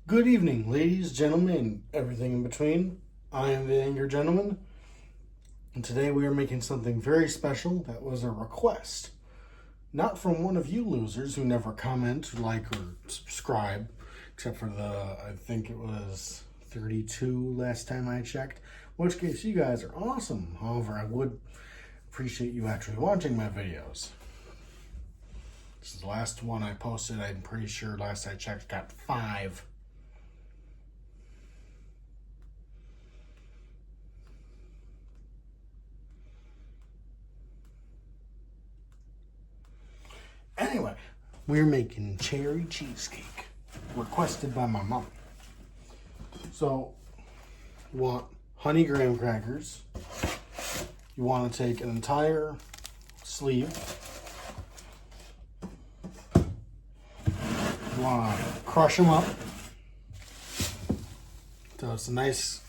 Good evening, ladies, gentlemen, everything in between. I am the Anger Gentleman, and today we are making something very special that was a request. Not from one of you losers who never comment, like, or subscribe, except for I think it was 32 last time I checked, in which case you guys are awesome. However, I would appreciate you actually watching my videos. This is the last one I posted. I'm pretty sure last I checked got 5. Anyway, we're making cherry cheesecake, requested by my mom. So, you want honey graham crackers. You want to take an entire sleeve. You want to crush them up. So it's a nice,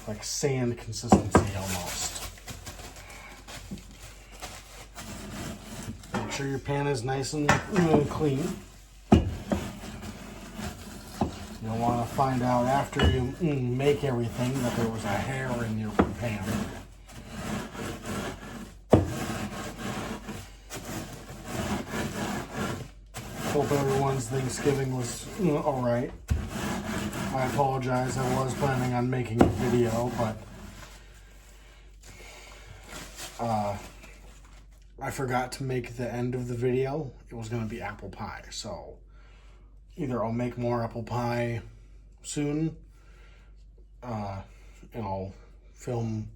like sand consistency almost. Make sure your pan is nice and clean. You'll want to find out after you make everything that there was a hair in your pan. Hope everyone's Thanksgiving was alright. I apologize, I was planning on making a video, but I forgot to make the end of the video. It was going to be apple pie, so either I'll make more apple pie soon, and I'll film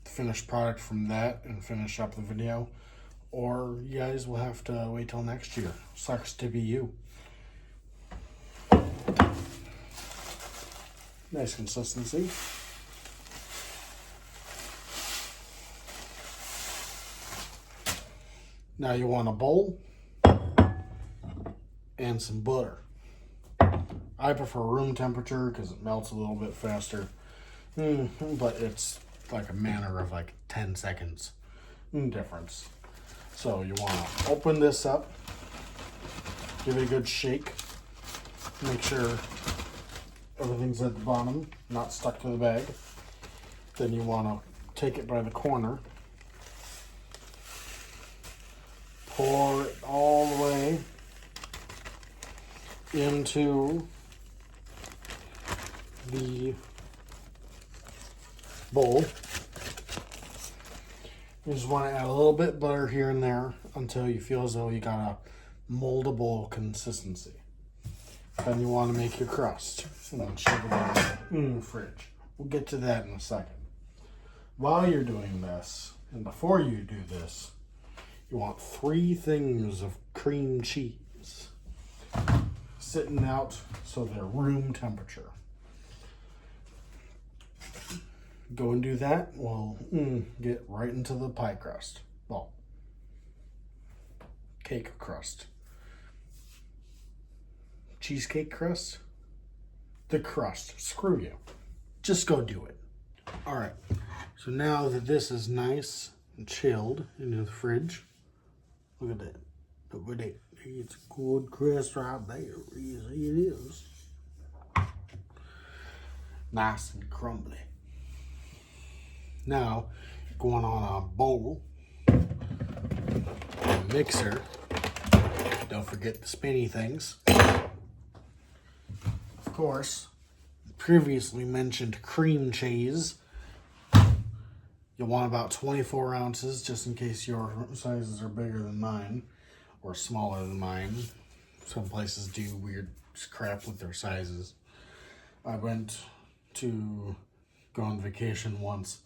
the finished product from that and finish up the video, or you guys will have to wait till next year. Sucks to be you. Nice consistency. Now you want a bowl and some butter. I prefer room temperature because it melts a little bit faster, but it's like a matter of like 10 seconds difference. So you want to open this up, give it a good shake, make sure everything's at the bottom, not stuck to the bag. Then you want to take it by the corner, pour it all the way into the bowl. You just want to add a little bit of butter here and there until you feel as though you got a moldable consistency. Then you want to make your crust and then shove it in the fridge. We'll get to that in a second. While you're doing this, and before you do this, you want 3 things of cream cheese sitting out so they're room temperature. Go and do that. We'll get right into the pie crust. Well, cake crust. Cheesecake crust? The crust. Screw you. Just go do it. Alright, so now that this is nice and chilled into the fridge, look at that. Look at that. It's a good crust right there. Yes, it is. Nice and crumbly. Now, going on a bowl, a mixer. Don't forget the spinny things. Of course, previously mentioned cream cheese. You'll want about 24 ounces just in case your sizes are bigger than mine or smaller than mine. Some places do weird crap with their sizes. I went to go on vacation once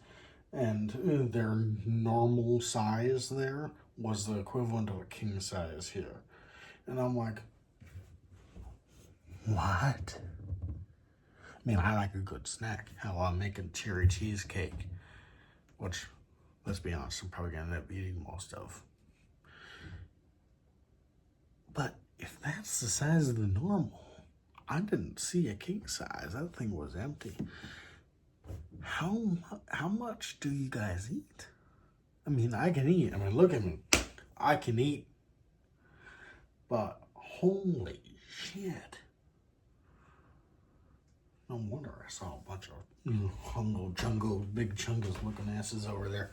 and their normal size there was the equivalent of a king size here. And I'm like, what? I mean, I like a good snack. Hell, I'm making cherry cheesecake, which, let's be honest, I'm probably going to end up eating most of. But if that's the size of the normal, I didn't see a king size. That thing was empty. How much do you guys eat? I mean, I can eat. I mean, look at me. I can eat. But holy shit. No wonder I saw a bunch of hungo jungo, big chungus looking asses over there.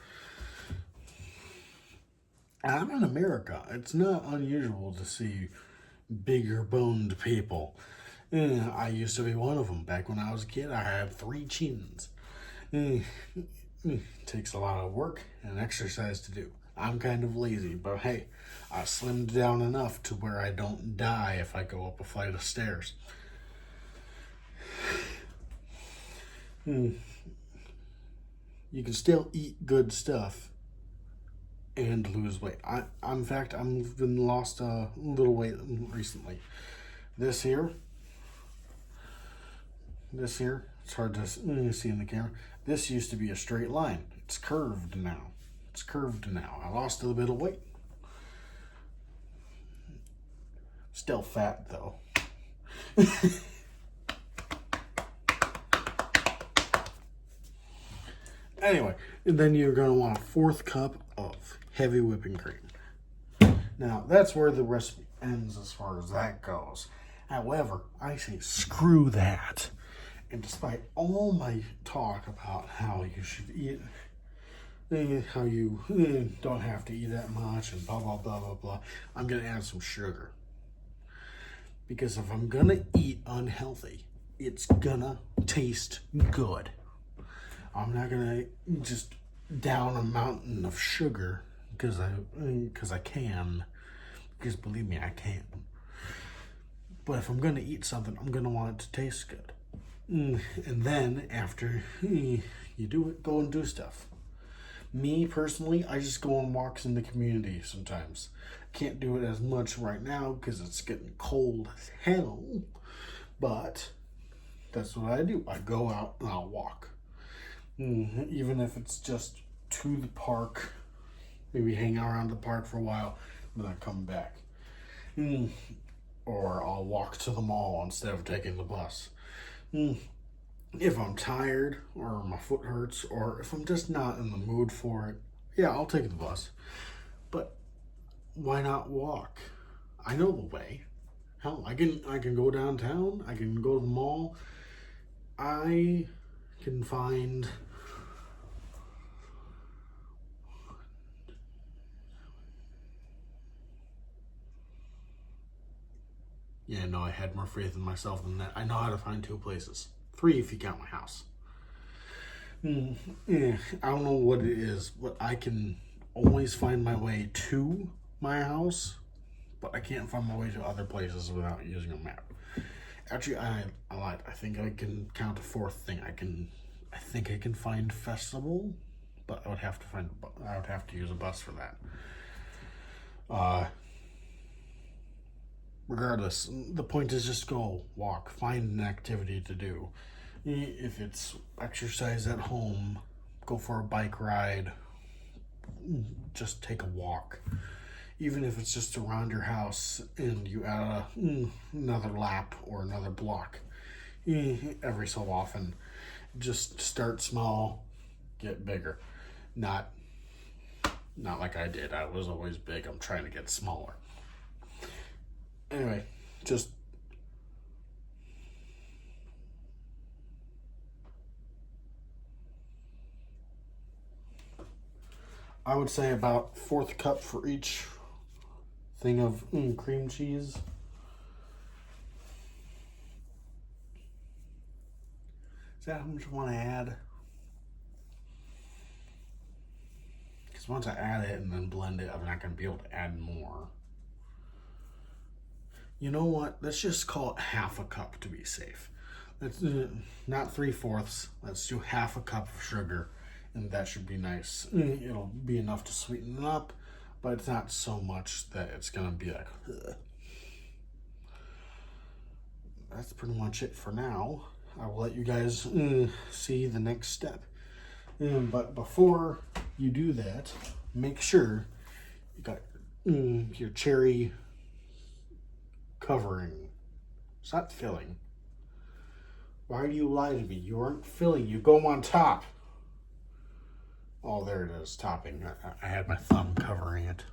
I'm in America. It's not unusual to see bigger boned people. I used to be one of them. Back when I was a kid, I had 3 chins. Takes a lot of work and exercise to do. I'm kind of lazy, but hey, I slimmed down enough to where I don't die if I go up a flight of stairs. You can still eat good stuff and lose weight. In fact, I've been lost a little weight recently. This here, it's hard to see in the camera. This used to be a straight line. It's curved now. I lost a little bit of weight. Still fat though. Anyway, and then you're going to want a 4th cup of heavy whipping cream. Now, that's where the recipe ends as far as that goes. However, I say screw that. And despite all my talk about how you should eat, how you don't have to eat that much and blah, blah, blah, blah, blah, I'm going to add some sugar. Because if I'm going to eat unhealthy, it's going to taste good. I'm not gonna just down a mountain of sugar because I can. Because believe me, I can. But if I'm gonna eat something, I'm gonna want it to taste good. And then after you do it, go and do stuff. Me personally, I just go on walks in the community sometimes. Can't do it as much right now because it's getting cold as hell. But that's what I do. I go out and I'll walk. Even if it's just to the park, maybe hang around the park for a while, then I come back. Or I'll walk to the mall instead of taking the bus. If I'm tired, or my foot hurts, or if I'm just not in the mood for it, yeah, I'll take the bus. But why not walk? I know the way. Hell, I can go downtown, I can go to the mall. I can find I had more faith in myself than that. I know how to find 2 places. 3 if you count my house. I don't know what it is, but I can always find my way to my house, but I can't find my way to other places without using a map. Actually, I lied. I think I can count a 4th thing. I think I can find Festival, but I would have to use a bus for that. Regardless, the point is just go walk, find an activity to do. If it's exercise at home, go for a bike ride, just take a walk. Even if it's just around your house and you add another lap or another block every so often. Just start small, get bigger. Not like I did. I was always big. I'm trying to get smaller. Anyway, just I would say about 4th cup for each thing of cream cheese. Is that how much I want to add? Because once I add it and then blend it, I'm not going to be able to add more. You know what? Let's just call it 1/2 cup to be safe. Let's not 3/4. Let's do 1/2 cup of sugar, and that should be nice. It'll be enough to sweeten it up, but it's not so much that it's gonna be like. Ugh. That's pretty much it for now. I will let you guys see the next step. But before you do that, make sure you got your cherry covering. It's not filling. Why do you lie to me? You aren't filling. You go on top. Oh, there it is, topping. I had my thumb covering it.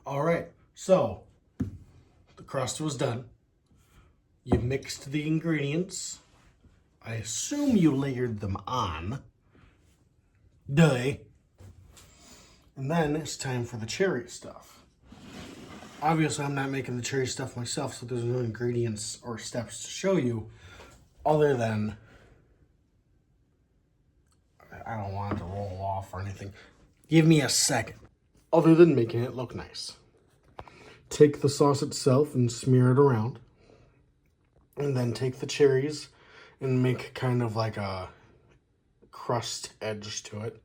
All right, so the crust was done. You mixed the ingredients. I assume you layered them on. Duh. And then it's time for the cherry stuff. Obviously, I'm not making the cherry stuff myself, so there's no ingredients or steps to show you other than I don't want it to roll off or anything. Give me a second. Other than making it look nice. Take the sauce itself and smear it around. And then take the cherries and make kind of like a crust edge to it.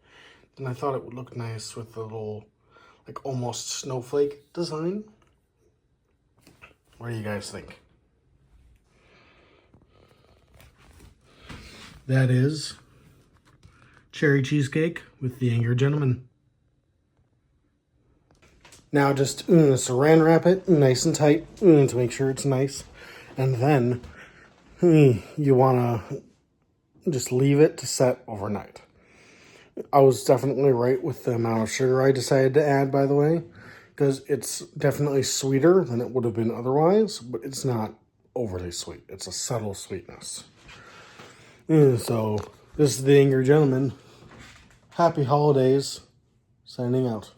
And I thought it would look nice with the little, like almost snowflake design. What do you guys think? That is cherry cheesecake with the Angry Gentleman. Now just saran wrap it nice and tight to make sure it's nice. And then you want to just leave it to set overnight. I was definitely right with the amount of sugar I decided to add, by the way, because it's definitely sweeter than it would have been otherwise, but it's not overly sweet. It's a subtle sweetness. So this is the Angry Gentleman. Happy holidays. Signing out.